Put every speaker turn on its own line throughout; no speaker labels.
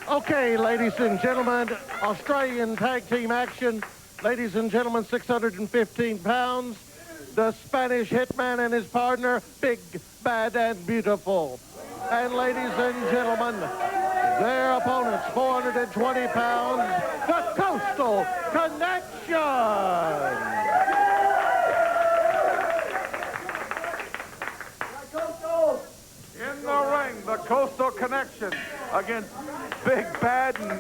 Okay, ladies and gentlemen, Australian tag team action. Ladies and gentlemen, 615 pounds. The Spanish Hitman and his partner, Big, Bad, and Beautiful. And ladies and gentlemen, their opponents, 420 pounds, the Coastal Connection.
In the ring, the Coastal Connection against Big, Bad, and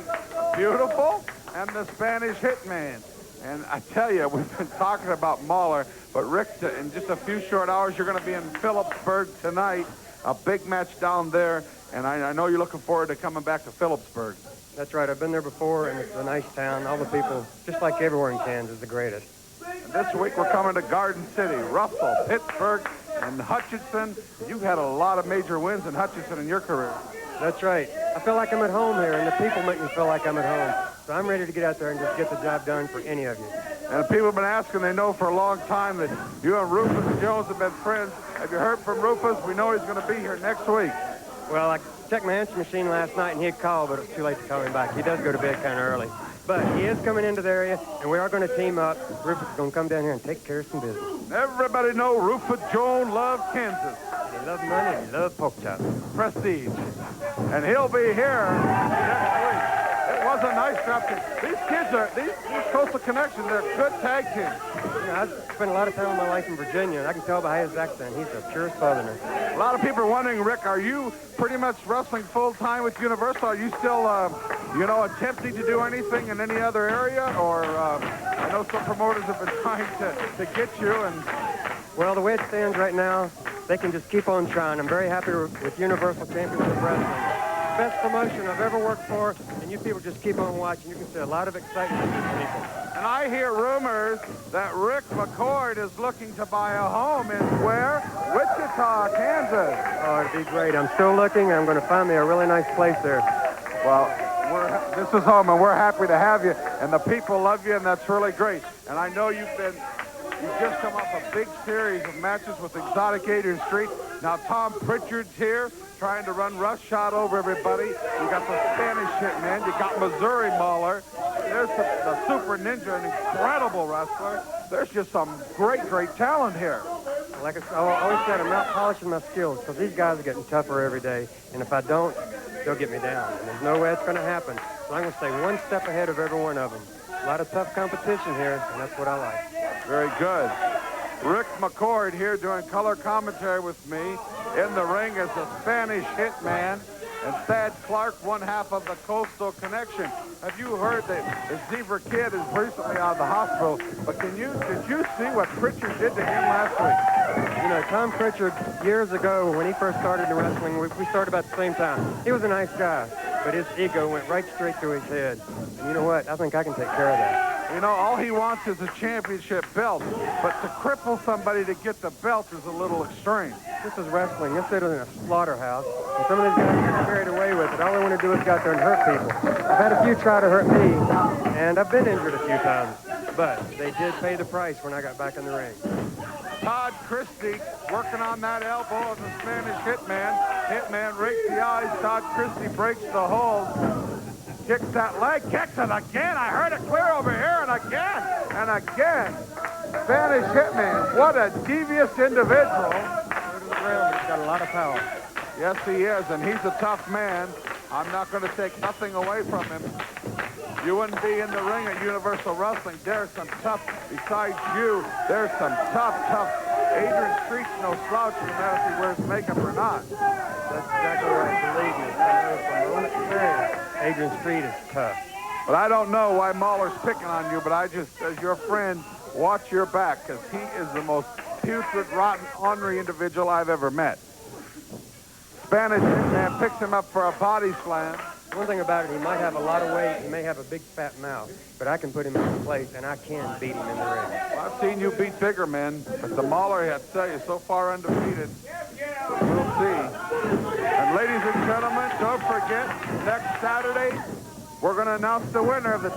Beautiful and the Spanish Hitman. And I tell you, we've been talking about Mahler, but Rick, in just a few short hours, you're going to be in Phillipsburg tonight, a big match down there, and I know you're looking forward to coming back to Phillipsburg.
That's right. I've been there before, and it's a nice town. All the people, just like everywhere in Kansas, the greatest.
And this week, we're coming to Garden City, Russell, Pittsburgh, and Hutchinson. You've had a lot of major wins in Hutchinson in your career.
That's right. I feel like I'm at home here, and the people make me feel like I'm at home. So I'm ready to get out there and just get the job done for any of you.
And people have been asking, they know for a long time that you and Rufus Jones have been friends. Have you heard from Rufus? We know he's going to be here next week.
Well, I checked my answer machine last night, and he had called, but it was too late to call him back. He does go to bed kind of early. But he is coming into the area, and we are going to team up. Rufus is going to come down here and take care of some business.
Everybody know Rufus Jones loves Kansas.
He loves money, and he loves pork chops.
Prestige. And he'll be here next week. It was a nice job. These kids are, these Coastal Connections, they're good tag teams.
You know, I've spent a lot of time of my life in Virginia, and I can tell by his accent, he's a pure Southerner.
A lot of people are wondering, Rick, are you pretty much wrestling full-time with Universal? Are you still, you know, attempting to do anything in any other area? Or I know some promoters have been trying to get you. And
well, the way it stands right now, they can just keep on trying. I'm very happy with Universal Championship Wrestling. Best promotion I've ever worked for, and you people just keep on watching. You can see a lot of excitement in these people.
And I hear rumors that Rick McCord is looking to buy a home in where? Wichita, Kansas.
Oh, it'd be great. I'm still looking. I'm going to find me a really nice place there.
Well, this is home, and we're happy to have you, and the people love you, and that's really great. And I know you've just come off a big series of matches with Exotic Adrian Street. Now Tom Pritchard's here, trying to run roughshod over everybody. You got the Spanish Hitman. You got Missouri Mahler. There's the Super Ninja, an incredible wrestler. There's just some great talent here.
Like I always said, I'm not polishing my skills because these guys are getting tougher every day. And if I don't, they'll get me down. And there's no way it's going to happen. So I'm going to stay one step ahead of every one of them. A lot of tough competition here, and that's what I like.
Very good. Rick McCord here doing color commentary with me. In the ring is the Spanish Hitman and Thad Clark, one half of the Coastal Connection. Have you heard that the Zebra Kid is recently out of the hospital? But did you see what Pritchard did to him last week?
You know, Tom Pritchard, years ago when he first started in wrestling, we started about the same time. He was a nice guy, but his ego went right straight through his head. And you know what? I think I can take care of that.
You know, all he wants is a championship belt, but to cripple somebody to get the belt is a little extreme.
This is wrestling. This isn't a slaughterhouse. And some of these guys get carried away with it. All they want to do is go out there and hurt people. I've had a few try to hurt me, and I've been injured a few times. But they did pay the price when I got back in the ring.
Todd Christy working on that elbow of the Spanish Hitman. Hitman rakes the eyes. Todd Christy breaks the hold. Kicks that leg, kicks it again. I heard it clear over here, and again, and again. Spanish Hitman, what a devious individual.
Go to the ground, he's got a lot of power.
Yes, he is, and he's a tough man. I'm not going to take nothing away from him. You wouldn't be in the ring at Universal Wrestling. There's some tough, besides you, there's some tough. Adrian Street's no slouch, no matter if he wears makeup or not.
That's exactly right, believe me. I know from my own experience, Adrian Street is tough.
But I don't know why Mahler's picking on you, but I just, as your friend, watch your back, because he is the most putrid, rotten, ornery individual I've ever met. Spanish Hitman picks him up for a body slam.
One thing about it, he might have a lot of weight, he may have a big fat mouth, but I can put him in place, and I can beat him in the ring.
Well, I've seen you beat bigger men, but the Mahler, I have to tell you, so far undefeated. We'll see. And ladies and gentlemen, don't forget, next Saturday, we're going to announce the winner of the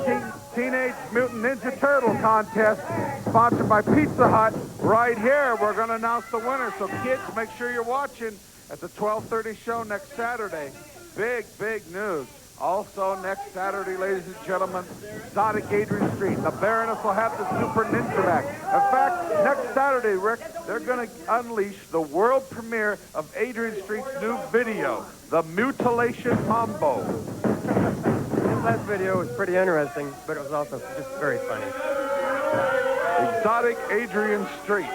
Teenage Mutant Ninja Turtle contest, sponsored by Pizza Hut. Right here, we're going to announce the winner. So kids, make sure you're watching at the 12:30 show next Saturday. Big news. Also, next Saturday, ladies and gentlemen, exotic Adrian Street. The Baroness will have the Super Ninja back. In fact, next Saturday, Rick, they're going to unleash the world premiere of Adrian Street's new video, The Mutilation Mambo.
This last video was pretty interesting, but it was also just very funny.
Exotic Adrian Street.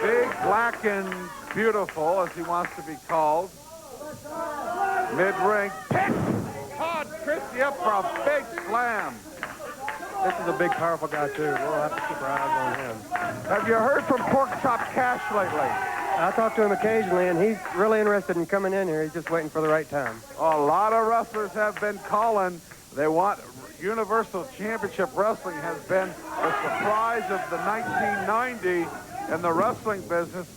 Big, black, and beautiful, as he wants to be called. Mid-ring pick. Todd Christy up for a big slam.
This is a big, powerful guy, too. We'll have to keep our eyes on him.
Have you heard from Pork Chop Cash lately?
I talk to him occasionally, and he's really interested in coming in here. He's just waiting for the right time.
A lot of wrestlers have been calling. They want Universal Championship Wrestling has been the surprise of the 1990 in the wrestling business.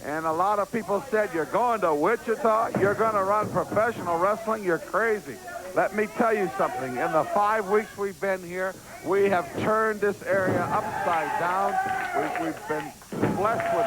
And a lot of people said, you're going to Wichita, you're going to run professional wrestling, you're crazy. Let me tell you something. In the 5 weeks we've been here, we have turned this area upside down. We've been blessed with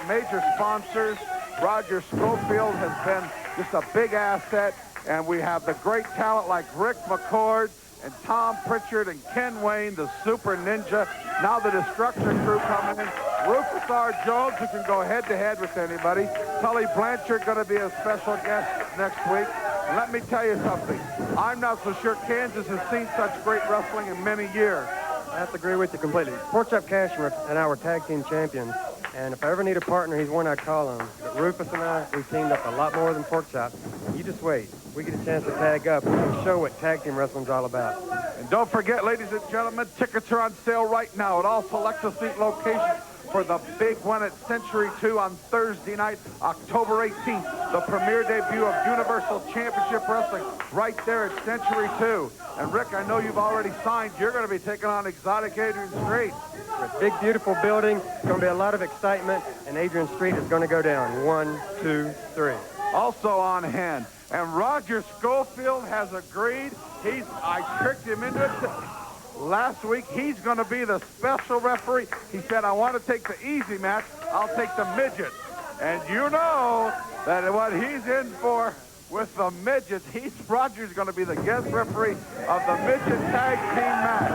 major sponsors. Roger Schofield has been just a big asset. And we have the great talent like Rick McCord and Tom Pritchard and Ken Wayne, the Super Ninja. Now the Destruction Crew coming in. Rufus R. Jones, who can go head-to-head with anybody. Tully Blanchard going to be a special guest next week. And let me tell you something. I'm not so sure Kansas has seen such great wrestling in many years.
I have to agree with you completely. Pork Chop Cash and I were tag team champions. And if I ever need a partner, he's one I'd call on. But Rufus and I, we've teamed up a lot more than Pork Chop. You just wait. We get a chance to tag up and show what tag team wrestling's all about.
And don't forget, ladies and gentlemen, tickets are on sale right now at all select-a-seat locations for the big one at Century 2 on Thursday night, October 18th, the premiere debut of Universal Championship Wrestling right there at Century 2. And Rick, I know you've already signed. You're going to be taking on exotic Adrian Street.
It's a big, beautiful building. It's going to be a lot of excitement, and Adrian Street is going to go down. 1, 2, 3.
Also on hand. And Roger Schofield has agreed. I tricked him into it. Last week, he's going to be the special referee. He said, I want to take the easy match. I'll take the midget. And you know that what he's in for with the midgets, Roger's going to be the guest referee of the midget tag team match.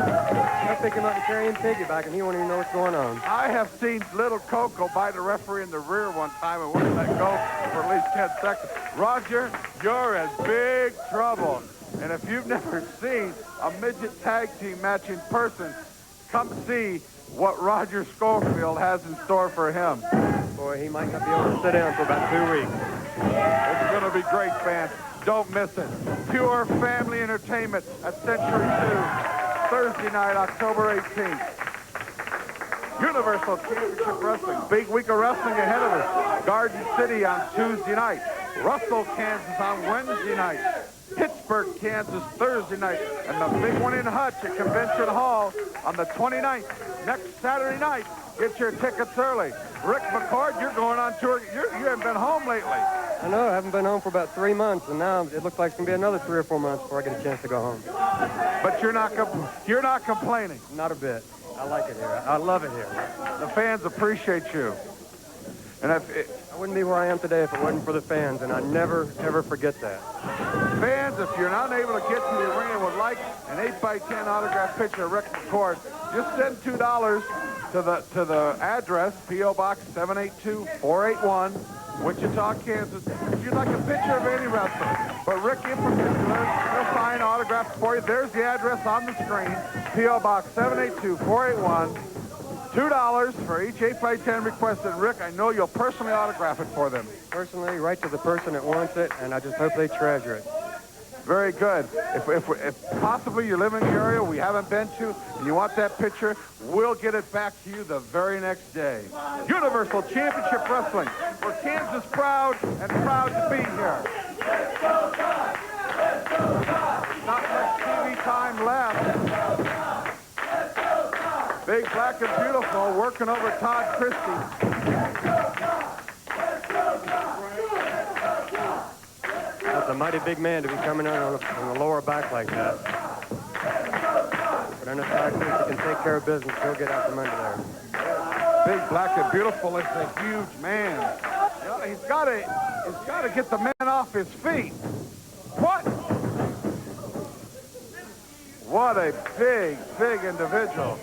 I'll pick him up and carry him piggyback, and he won't even know what's going on.
I have seen little Coco bite a referee in the rear one time and wouldn't let go for at least 10 seconds. Roger, you're in big trouble. And if you've never seen a midget tag team match in person, come see what Roger Schofield has in store for him.
Boy, he might not be able to sit down for about 2 weeks.
It's going to be great, fans. Don't miss it. Pure family entertainment at Century 2, Thursday night, October 18th. Universal Championship Wrestling. Big week of wrestling ahead of us. Garden City on Tuesday night. Russell, Kansas on Wednesday night. Pittsburgh, Kansas, Thursday night. And the big one in Hutch at Convention Hall on the 29th. Next Saturday night. Get your tickets early. Rick McCord, you're going on tour. You haven't been home lately.
I know. I haven't been home for about 3 months, and now it looks like it's going to be another 3 or 4 months before I get a chance to go home.
But you're not complaining.
Not a bit. I like it here. I love it here.
The fans appreciate you. And
I wouldn't be where I am today if it wasn't for the fans, and I never, ever forget that.
Fans, if you're not able to get to the arena and would like an 8x10 autograph picture of Rick McCord, just send $2 to the address, P.O. Box 782-481, Wichita, Kansas. If you'd like a picture of any wrestler, but Rick in particular, he'll sign autographs for you. There's the address on the screen, P.O. Box 782-481. $2 for each 8x10 requested. Rick, I know you'll personally autograph it for them.
Personally, right to the person that wants it, and I just hope they treasure it.
Very good. If possibly you live in the area we haven't been to and you want that picture, we'll get it back to you the very next day. Universal Championship Wrestling. We're Kansas proud and proud to be here. Not much TV time left. Big Black and Beautiful working over Todd Christy.
That's a mighty big man to be coming in on the lower back like that. But enough Todd Christy can take care of business, he'll get out from under there.
Big Black and Beautiful is a huge man. You know, He's got to get the man off his feet. What? What a big, big individual.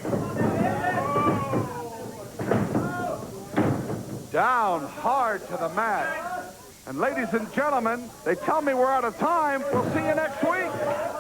Down hard to the mat. And ladies and gentlemen, they tell me we're out of time. We'll see you next week.